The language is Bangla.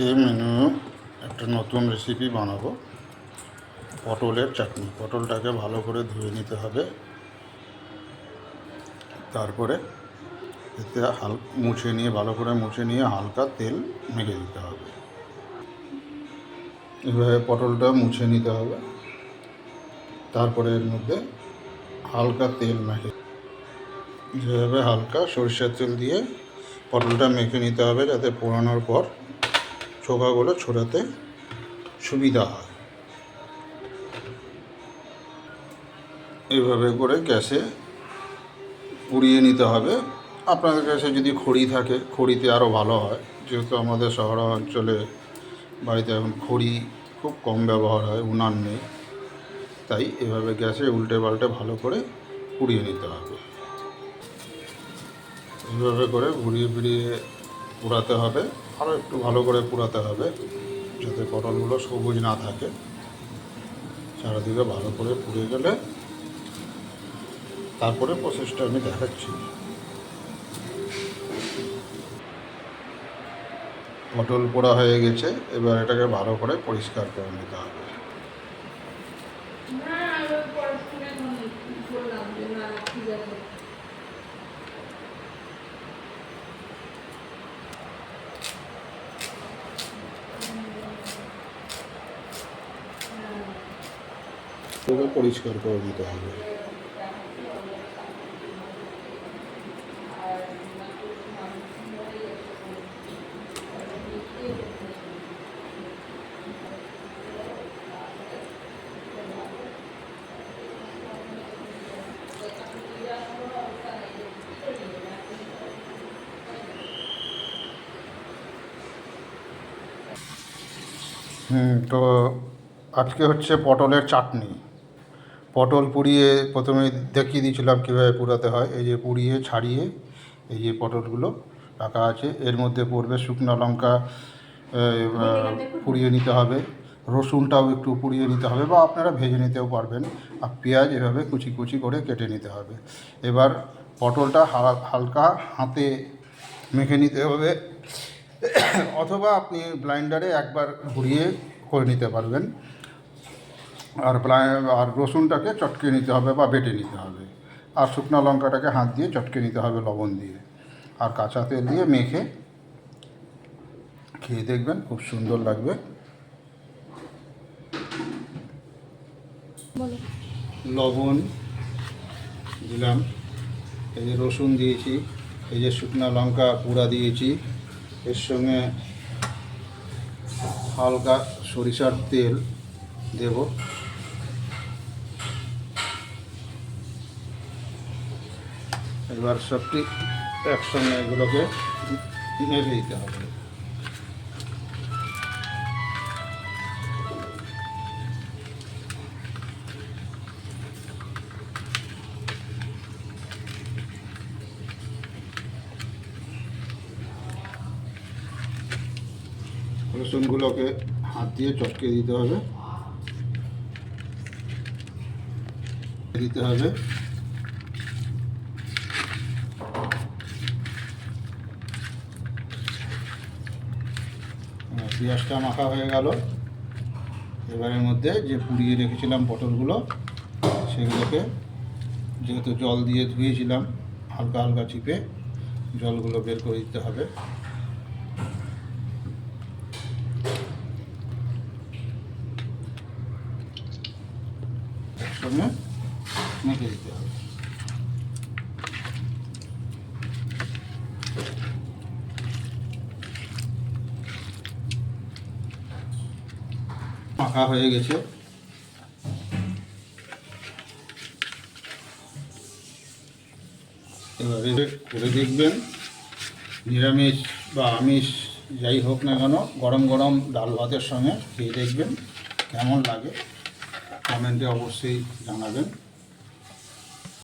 আজকে মেনু একটা নতুন রেসিপি বানাবো, পটলের চাটনি। পটলটাকে ভালো করে ধুয়ে নিতে হবে, তারপরে এতে ভালো করে মুছে নিয়ে হালকা তেল মেখে দিতে হবে। এভাবে পটলটা মুছে নিতে হবে, তারপরে এর মধ্যে হালকা তেল মেখে, যেভাবে হালকা সরিষার তেল দিয়ে পটলটা মেখে নিতে হবে, যাতে পোড়ানোর পর ছোকাগুলো ছড়াতে সুবিধা হয়। এভাবে করে গ্যাসে পুড়িয়ে নিতে হবে। আপনাদের কাছে যদি খড়ি থাকে, খড়িতে আরও ভালো হয়, যেহেতু আমাদের শহরাঞ্চলে বাড়িতে এখন খড়ি খুব কম ব্যবহার হয়, উনান নেই, তাই এভাবে গ্যাসে উল্টে পাল্টে ভালো করে পুড়িয়ে নিতে হবে। এইভাবে করে ঘুরিয়ে ফিরিয়ে পোড়াতে হবে, আরও একটু ভালো করে পোড়াতে হবে, যাতে পটলগুলো সবুজ না থাকে। চারিদিকে ভালো করে পুড়ে গেলে তারপরে প্রসেসটা আমি দেখাচ্ছি। পটল পোড়া হয়ে গেছে, এবার এটাকে ভালো করে পরিষ্কার করে নিতে হবে। পরিষ্কার করে নিতে হবে। তো আজকে হচ্ছে পটলের চাটনি। পটল পুড়িয়ে প্রথমে দেখিয়ে দিয়েছিলাম কীভাবে পোড়াতে হয়। এই যে পুড়িয়ে ছাড়িয়ে এই যে পটলগুলো রাখা আছে, এর মধ্যে পড়বে শুকনো লঙ্কা পুড়িয়ে নিতে হবে, রসুনটাও একটু পুড়িয়ে নিতে হবে, বা আপনারা ভেজে নিতেও পারবেন, আর পেঁয়াজ এভাবে কুচি কুচি করে কেটে নিতে হবে। এবার পটলটা হালকা হাতে মেখে নিতে হবে, অথবা আপনি ব্লাইন্ডারে একবার ঘুরিয়ে করে নিতে পারবেন। আর রসুনটাকে চটকে নিতে হবে বা বেটে নিতে হবে, আর শুকনো লঙ্কাটাকে হাত দিয়ে চটকে নিতে হবে লবণ দিয়ে, আর কাঁচা তেল দিয়ে মেখে খেয়ে দেখবেন, খুব সুন্দর লাগবে। লবণ দিলাম, এই যে রসুন দিয়েছি, এই যে শুকনো লঙ্কা পুড়া দিয়েছি, এর সঙ্গে হালকা সরিষার তেল দেব। এবার সবটি একসঙ্গে এগুলোকে নেড়ে দিতে হবে। রসুনগুলোকে হাত দিয়ে চটকে দিতে হবে, পেঁয়াজটা মাখা হয়ে গেল। এবারের মধ্যে যে পুড়িয়ে রেখেছিলাম পটলগুলো, সেগুলোকে, যেহেতু জল দিয়ে ধুয়েছিলাম, হালকা হালকা চিপে জলগুলো বের করে দিতে হবে। একসঙ্গে মেখে দিতে হবে। মাখা হয়ে গেছে, এবারে করে দেখবেন, নিরামিষ বা আমিষ যাই হোক না কেন, গরম গরম ডাল ভাতের সঙ্গে খেয়ে দেখবেন কেমন লাগে, কমেন্টে অবশ্যই জানাবেন।